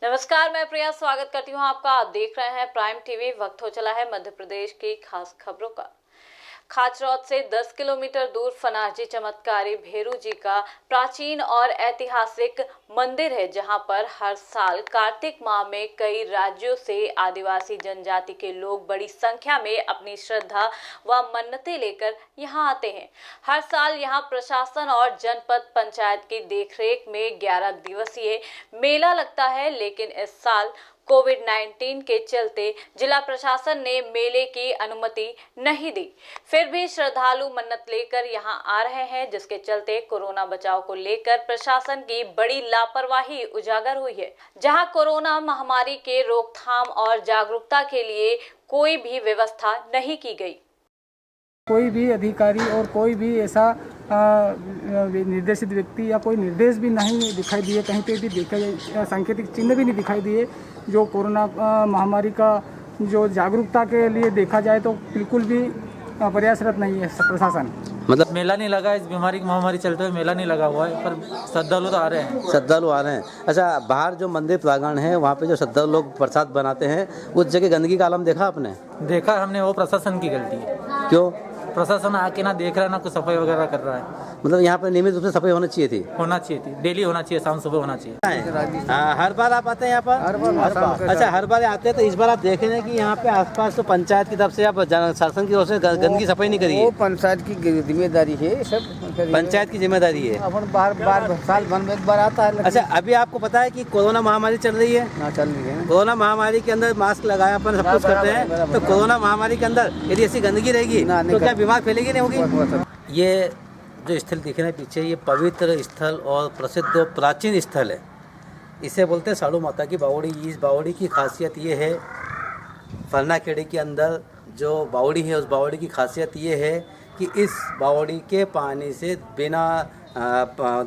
नमस्कार, मैं प्रिया स्वागत करती हूँ आपका। आप देख रहे हैं प्राइम टीवी। वक्त हो चला है मध्य प्रदेश की खास खबरों का। खाचरौद से 10 किलोमीटर दूर फनाजी चमत्कारी भेरू जी का प्राचीन और ऐतिहासिक मंदिर है, जहां पर हर साल कार्तिक माह में कई राज्यों से आदिवासी जनजाति के लोग बड़ी संख्या में अपनी श्रद्धा व मन्नतें लेकर यहां आते हैं। हर साल यहां प्रशासन और जनपद पंचायत की देखरेख में 11 दिवसीय मेला लगता है, लेकिन इस साल कोविड-19 के चलते जिला प्रशासन ने मेले की अनुमति नहीं दी। फिर भी श्रद्धालु मन्नत लेकर यहां आ रहे हैं, जिसके चलते कोरोना बचाव को लेकर प्रशासन की बड़ी लापरवाही उजागर हुई है। जहां कोरोना महामारी के रोकथाम और जागरूकता के लिए कोई भी व्यवस्था नहीं की गई। कोई भी अधिकारी और कोई भी ऐसा निर्देशित व्यक्ति या कोई निर्देश भी नहीं दिखाई दिए, कहीं पे भी देखा सांकेतिक चिन्ह भी नहीं दिखाई दिए जो कोरोना महामारी का जो जागरूकता के लिए देखा जाए तो बिल्कुल भी प्रयासरत नहीं है प्रशासन। मतलब मेला नहीं लगा, इस बीमारी की महामारी चलते हुए मेला नहीं लगा हुआ है, पर श्रद्धालु तो आ रहे हैं। श्रद्धालु आ रहे हैं। अच्छा, बाहर जो मंदिर प्रांगण है वहाँ पे जो श्रद्धालु लोग प्रसाद बनाते हैं, उस जगह गंदगी का आलम देखा आपने? देखा हमने, वो प्रशासन की गलती है। क्यों? प्रशासन आके ना देख रहा है, ना कुछ सफाई वगैरह कर रहा है। मतलब यहाँ पर नियमित रूप से सफाई होनी चाहिए थी। होना चाहिए थी, डेली होना चाहिए, शाम सुबह होना चाहिए। हर बार आप आते हैं यहाँ पर? हर बार। अच्छा, हर बार आते हैं तो इस बार आप देख रहे हैं कि यहाँ पे आसपास तो पंचायत की तरफ से आप शासन की ओर से गंदगी सफाई नहीं करी है। वो पंचायत की जिम्मेदारी है, सब पंचायत की जिम्मेदारी है। अपन बार साल भर में एक बार आता है। अच्छा, अभी आपको पता है कि कोरोना महामारी चल रही है? ना चल रही है। कोरोना महामारी के अंदर मास्क लगाया अपन सब कुछ करते हैं, तो कोरोना महामारी के अंदर यदि ऐसी गंदगी रहेगी तो क्या बीमार फैलेगी नहीं होगी? ये जो स्थल दिख रहा है पीछे, ये पवित्र स्थल और प्रसिद्ध प्राचीन स्थल है। इसे बोलते हैं साड़ू माता की बावड़ी। इस बावड़ी की खासियत ये है, फरनाखेड़ी के अंदर जो बावड़ी है उस बावड़ी की खासियत ये है कि इस बावड़ी के पानी से बिना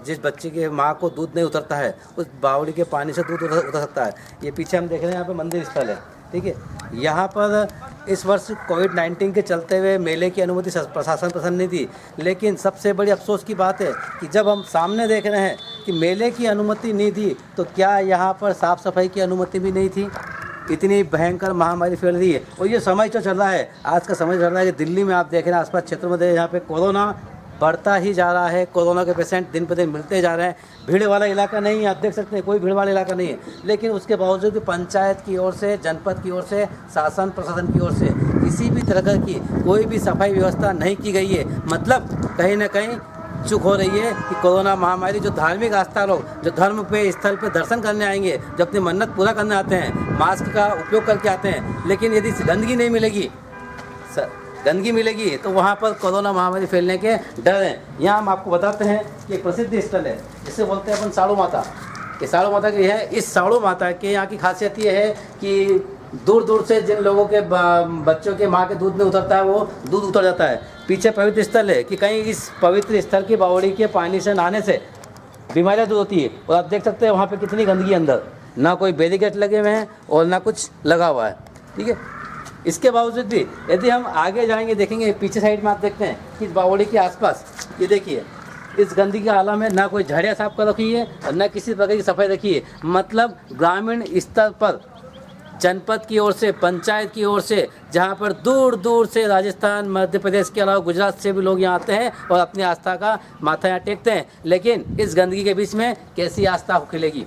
जिस बच्चे के माँ को दूध नहीं उतरता है, उस बावड़ी के पानी से दूध उतर सकता है। ये पीछे हम देख रहे हैं, यहाँ पे मंदिर स्थल है, ठीक है। यहाँ पर इस वर्ष कोविड-19 के चलते हुए मेले की अनुमति प्रशासन पसंद नहीं थी, लेकिन सबसे बड़ी अफसोस की बात है कि जब हम सामने देख रहे हैं कि मेले की अनुमति नहीं दी, तो क्या यहाँ पर साफ़ सफाई की अनुमति भी नहीं थी? इतनी भयंकर महामारी फैल रही है और ये समय जो चल रहा है, आज का समय चल रहा है कि दिल्ली में आप देख रहे हैं, आसपास क्षेत्र में यहाँ पे कोरोना बढ़ता ही जा रहा है। कोरोना के पेशेंट दिन पर दिन मिलते जा रहे हैं। भीड़ वाला इलाका नहीं है, आप देख सकते हैं, कोई भीड़ वाला इलाका नहीं है, लेकिन उसके बावजूद भी पंचायत की ओर से, जनपद की ओर से, शासन प्रशासन की ओर से किसी भी तरह की कोई भी सफाई व्यवस्था नहीं की गई है। मतलब कहीं ना कहीं चूक हो रही है कि कोरोना महामारी, जो धार्मिक आस्था लोग जो धर्म पे स्थल पे दर्शन करने आएंगे, जो अपनी मन्नत पूरा करने आते हैं, मास्क का उपयोग करके आते हैं, लेकिन यदि गंदगी नहीं मिलेगी, गंदगी मिलेगी तो वहाँ पर कोरोना महामारी फैलने के डर हैं। यहाँ हम आपको बताते हैं कि एक प्रसिद्ध स्थल है जिसे बोलते हैं अपन साड़ू माता। ये साड़ू माता की है। इस साड़ू माता के यहाँ की खासियत ये है कि दूर दूर से जिन लोगों के बच्चों के माँ के दूध में उतरता है, वो दूध उतर जाता है। पीछे पवित्र स्थल है कि कहीं इस पवित्र स्थल की बावड़ी के पानी से नहाने से बीमारियाँ दूर होती है। और आप देख सकते हैं वहाँ पर कितनी गंदगी अंदर, ना कोई बैरिकेड लगे हुए हैं और ना कुछ लगा हुआ है, ठीक है। इसके बावजूद भी यदि हम आगे जाएंगे, देखेंगे पीछे साइड में आप देखते हैं कि इस बावड़ी के आसपास ये देखिए, इस गंदगी का आलम है। ना कोई झाड़ियाँ साफ कर रखी है और ना किसी प्रकार की सफाई रखी है। मतलब ग्रामीण स्तर पर जनपद की ओर से, पंचायत की ओर से, जहाँ पर दूर दूर से राजस्थान, मध्य प्रदेश के अलावा गुजरात से भी लोग यहाँ आते हैं और अपनी आस्था का माथा यहाँ टेकते हैं, लेकिन इस गंदगी के बीच में कैसी आस्था खिलेगी?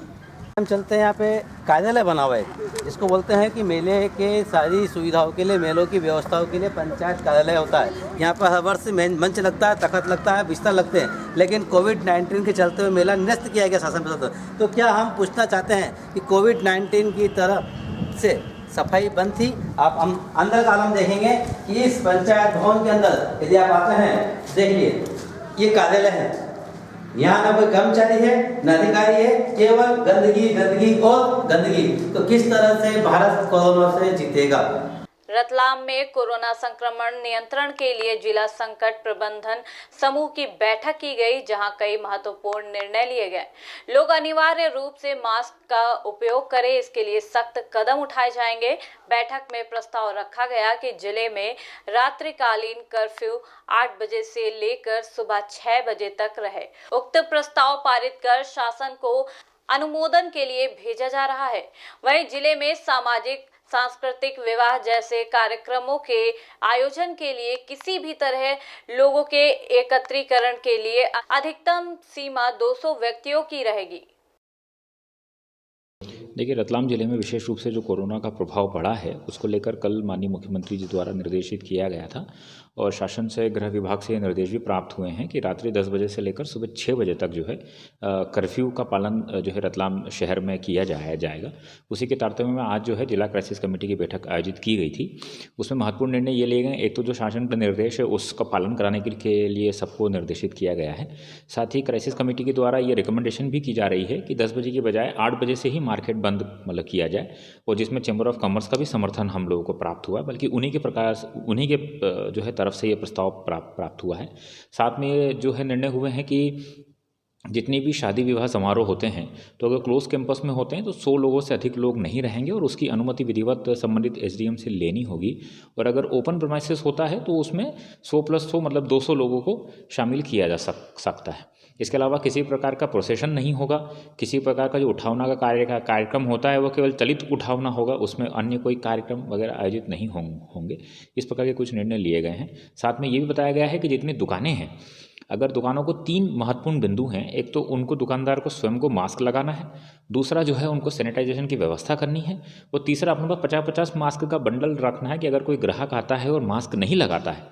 हम चलते हैं, यहाँ पे कार्यालय बना हुआ है जिसको बोलते हैं कि मेले के सारी सुविधाओं के लिए, मेलों की व्यवस्थाओं के लिए पंचायत कार्यालय होता है। यहाँ पर हर वर्ष मंच लगता है, तखत लगता है, बिस्तर लगते हैं, लेकिन कोविड-19 के चलते हुए मेला निरस्त किया गया शासन प्रशासन। तो क्या हम पूछना चाहते हैं कि कोविड-19 की तरफ से सफाई बंद थी? आप हम अंदर का आलम देखेंगे कि इस पंचायत भवन के अंदर यदि आप आते हैं, देखिए ये कार्यालय है। यहाँ ना कोई कर्मचारी है, न अधिकारी है, केवल गंदगी, गंदगी और गंदगी। तो किस तरह से भारत कोरोना से जीतेगा? रतलाम में कोरोना संक्रमण नियंत्रण के लिए जिला संकट प्रबंधन समूह की बैठक की गई, जहां कई महत्वपूर्ण निर्णय लिए गए। लोग अनिवार्य रूप से मास्क का उपयोग करें, इसके लिए सख्त कदम उठाए जाएंगे। बैठक में प्रस्ताव रखा गया कि जिले में रात्रिकालीन कर्फ्यू 8 बजे से लेकर सुबह 6 बजे तक रहे। उक्त प्रस्ताव पारित कर शासन को अनुमोदन के लिए भेजा जा रहा है। वहीं जिले में सामाजिक सांस्कृतिक विवाह जैसे कार्यक्रमों के आयोजन के लिए किसी भी तरह लोगों के एकत्रीकरण के लिए अधिकतम सीमा 200 व्यक्तियों की रहेगी। देखिए, रतलाम जिले में विशेष रूप से जो कोरोना का प्रभाव बढ़ा है उसको लेकर कल माननीय मुख्यमंत्री जी द्वारा निर्देशित किया गया था और शासन से गृह विभाग से निर्देश भी प्राप्त हुए हैं कि रात्रि 10 बजे से लेकर सुबह 6 बजे तक जो है कर्फ्यू का पालन जो है रतलाम शहर में किया जाएगा। उसी के तारतम्य में आज जो है जिला क्राइसिस कमेटी की बैठक आयोजित की गई थी। उसमें महत्वपूर्ण निर्णय ये लिए गए, एक तो जो शासन का निर्देश है उसका पालन कराने के लिए सबको निर्देशित किया गया है। साथ ही क्राइसिस कमेटी के द्वारा ये रिकमेंडेशन भी की जा रही है कि 10 बजे की बजाय 8 बजे से ही मार्केट बंद मतलब किया जाए, और जिसमें चैम्बर ऑफ कॉमर्स का भी समर्थन हम लोगों को प्राप्त हुआ, बल्कि उन्हीं के जो है तरफ से ये प्रस्ताव प्राप्त हुआ है। साथ में जो है निर्णय हुए हैं कि जितनी भी शादी विवाह समारोह होते हैं तो अगर क्लोज कैंपस में होते हैं तो 100 लोगों से अधिक लोग नहीं रहेंगे और उसकी अनुमति विधिवत संबंधित एसडीएम से लेनी होगी। और अगर ओपन प्रीमाइसेस होता है तो उसमें 100+100 मतलब 200 लोगों को शामिल किया जा सकता है। इसके अलावा किसी प्रकार का प्रोसेशन नहीं होगा, किसी प्रकार का जो उठावना का कार्यक्रम होता है वो केवल चलित उठावना होगा, उसमें अन्य कोई कार्यक्रम वगैरह आयोजित नहीं होंगे। इस प्रकार के कुछ निर्णय लिए गए हैं। साथ में ये भी बताया गया है कि जितनी दुकानें हैं, अगर दुकानों को 3 महत्वपूर्ण बिंदु हैं। एक तो उनको दुकानदार को स्वयं को मास्क लगाना है, दूसरा जो है उनको सैनिटाइजेशन की व्यवस्था करनी है, और तीसरा अपने पास 50-50 मास्क का बंडल रखना है कि अगर कोई ग्राहक आता है और मास्क नहीं लगाता है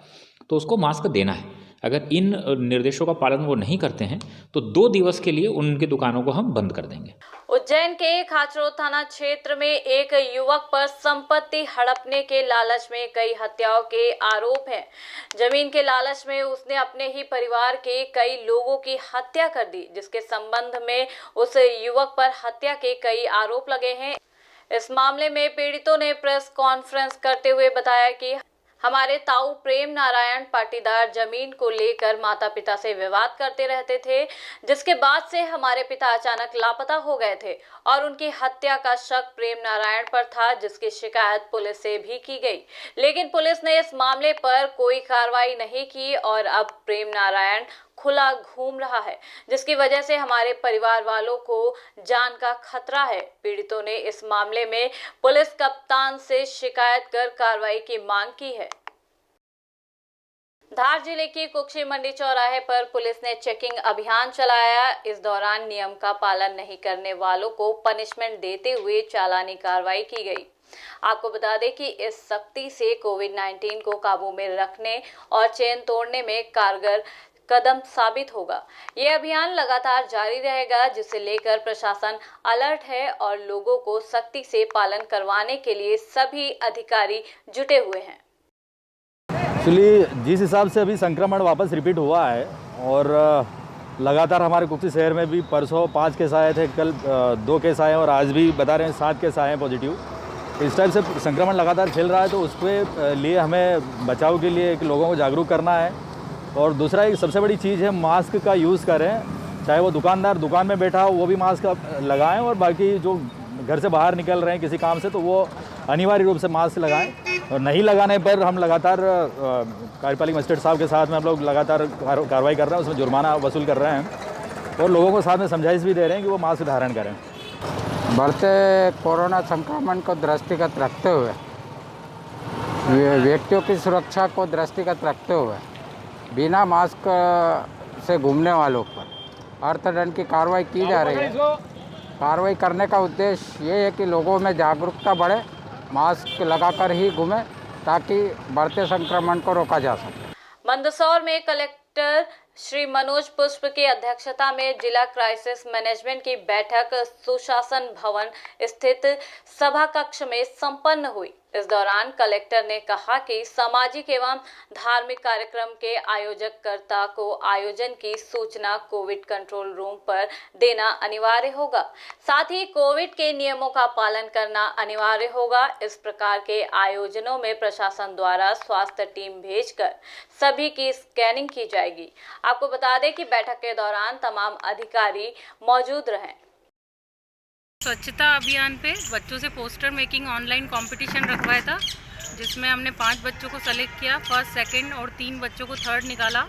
तो उसको मास्क देना है। अगर इन निर्देशों का पालन वो नहीं करते हैं तो 2 दिवस के लिए उनकी दुकानों को हम बंद कर देंगे। उज्जैन के खाचरोद थाना क्षेत्र में एक युवक पर संपत्ति हड़पने के लालच में कई हत्याओं के आरोप हैं। जमीन के लालच में उसने अपने ही परिवार के कई लोगों की हत्या कर दी, जिसके संबंध में उस युवक पर हत्या के कई आरोप लगे हैं। इस मामले में पीड़ितों ने प्रेस कॉन्फ्रेंस करते हुए बताया कि हमारे ताऊ प्रेम नारायण पाटीदार जमीन को लेकर माता पिता से विवाद करते रहते थे, जिसके बाद से हमारे पिता अचानक लापता हो गए थे और उनकी हत्या का शक प्रेम नारायण पर था, जिसकी शिकायत पुलिस से भी की गई, लेकिन पुलिस ने इस मामले पर कोई कार्रवाई नहीं की और अब प्रेम नारायण खुला घूम रहा है, जिसकी वजह से हमारे परिवार वालों को जान का खतरा है। पीड़ितों ने इस मामले में पुलिस कप्तान से शिकायत कर कार्रवाई की मांग की है। धार जिले की कुक्षी मंडी चौराहे पर पुलिस ने चेकिंग अभियान चलाया। इस दौरान नियम का पालन नहीं करने वालों को पनिशमेंट देते हुए चालानी कार्रवाई की गई। आपको बता दें कि इस सख्ती से कोविड-19 को काबू में रखने और चेन तोड़ने में कारगर कदम साबित होगा। ये अभियान लगातार जारी रहेगा, जिसे लेकर प्रशासन अलर्ट है और लोगों को सख्ती से पालन करवाने के लिए सभी अधिकारी जुटे हुए हैं। एक्चुअली जिस हिसाब से अभी संक्रमण वापस रिपीट हुआ है और लगातार हमारे कुक्षी शहर में भी परसों 5 केस आए थे, कल 2 केस आए और आज भी बता रहे हैं 7 केस आए हैं पॉजिटिव। इस टाइप से संक्रमण लगातार फैल रहा है, तो उसके लिए हमें बचाव के लिए लोगों को जागरूक करना है। और दूसरा एक सबसे बड़ी चीज़ है, मास्क का यूज़ करें, चाहे वो दुकानदार दुकान में बैठा हो वो भी मास्क लगाएं, और बाकी जो घर से बाहर निकल रहे हैं किसी काम से तो वो अनिवार्य रूप से मास्क लगाएं। और नहीं लगाने पर हम लगातार कार्यपालिक मजिस्ट्रेट साहब के साथ में हम लोग लगातार कार्रवाई कर रहे हैं, उसमें जुर्माना वसूल कर रहे हैं और लोगों को साथ में समझाइश भी दे रहे हैं कि वो मास्क धारण करें। बढ़ते कोरोना संक्रमण को दृष्टिगत रखते हुए, व्यक्तियों की सुरक्षा को दृष्टिगत रखते हुए बिना मास्क से घूमने वालों पर अर्थदंड की कार्रवाई की जा रही है। कार्रवाई करने का उद्देश्य ये है कि लोगों में जागरूकता बढ़े, मास्क लगाकर ही घूमें ताकि बढ़ते संक्रमण को रोका जा सके। मंदसौर में कलेक्टर श्री मनोज पुष्प की अध्यक्षता में जिला क्राइसिस मैनेजमेंट की बैठक सुशासन भवन स्थित सभा कक्ष में संपन्न हुई। इस दौरान कलेक्टर ने कहा कि सामाजिक एवं धार्मिक कार्यक्रम के आयोजककर्ता को आयोजन की सूचना कोविड कंट्रोल रूम पर देना अनिवार्य होगा। साथ ही कोविड के नियमों का पालन करना अनिवार्य होगा। इस प्रकार के आयोजनों में प्रशासन द्वारा स्वास्थ्य टीम भेजकर सभी की स्कैनिंग की जाएगी। आपको बता दें कि बैठक के दौरान तमाम अधिकारी मौजूद रहे। स्वच्छता अभियान पे बच्चों से पोस्टर मेकिंग ऑनलाइन कंपटीशन रखवाया था, जिसमें हमने 5 बच्चों को सेलेक्ट किया, फर्स्ट, सेकंड और 3 बच्चों को थर्ड निकाला।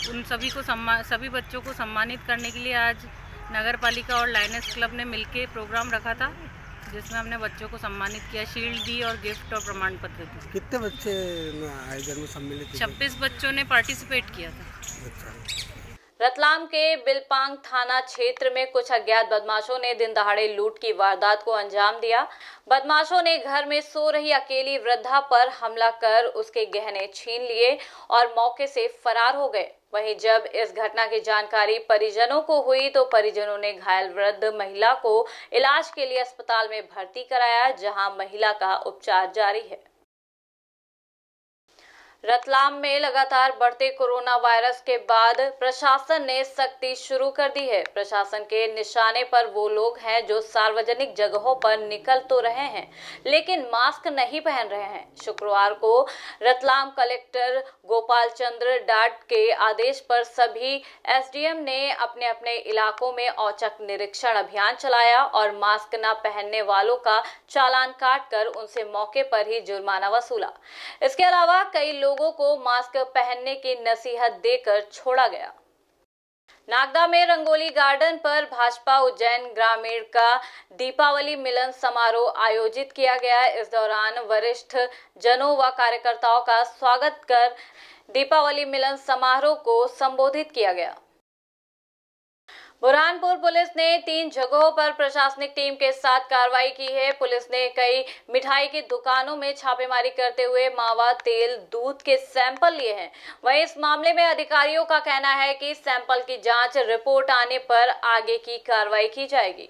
उन सभी बच्चों को सम्मानित करने के लिए आज नगर पालिका और लायनेस क्लब ने मिलके प्रोग्राम रखा था, जिसमें हमने बच्चों को सम्मानित किया, शील्ड दी और गिफ्ट और प्रमाण पत्र दी। कितने बच्चे आयोजन में सम्मिलित हुए? 26 बच्चों ने पार्टिसिपेट किया था। अच्छा। रतलाम के बिलपांग थाना क्षेत्र में कुछ अज्ञात बदमाशों ने दिन दहाड़े लूट की वारदात को अंजाम दिया। बदमाशों ने घर में सो रही अकेली वृद्धा पर हमला कर उसके गहने छीन लिए और मौके से फरार हो गए। वहीं जब इस घटना की जानकारी परिजनों को हुई तो परिजनों ने घायल वृद्ध महिला को इलाज के लिए अस्पताल में भर्ती कराया, जहां महिला का उपचार जारी है। रतलाम में लगातार बढ़ते कोरोना वायरस के बाद प्रशासन ने सख्ती शुरू कर दी है। प्रशासन के निशाने पर वो लोग हैं जो सार्वजनिक जगहों पर निकल तो रहे हैं लेकिन मास्क नहीं पहन रहे हैं। शुक्रवार को रतलाम कलेक्टर गोपाल चंद्र डाट के आदेश पर सभी एसडीएम ने अपने अपने इलाकों में औचक निरीक्षण अभियान चलाया और मास्क न पहनने वालों का चालान काटकर उनसे मौके पर ही जुर्माना वसूला। इसके अलावा कई लोगों को मास्क पहनने की नसीहत देकर छोड़ा गया। नागदा में रंगोली गार्डन पर भाजपा उज्जैन ग्रामीण का दीपावली मिलन समारोह आयोजित किया गया। इस दौरान वरिष्ठ जनों व कार्यकर्ताओं का स्वागत कर दीपावली मिलन समारोह को संबोधित किया गया। बुरहानपुर पुलिस ने 3 जगहों पर प्रशासनिक टीम के साथ कार्रवाई की है। पुलिस ने कई मिठाई की दुकानों में छापेमारी करते हुए मावा तेल दूध के सैंपल लिए हैं। वहीं इस मामले में अधिकारियों का कहना है कि सैंपल की जांच रिपोर्ट आने पर आगे की कार्रवाई की जाएगी।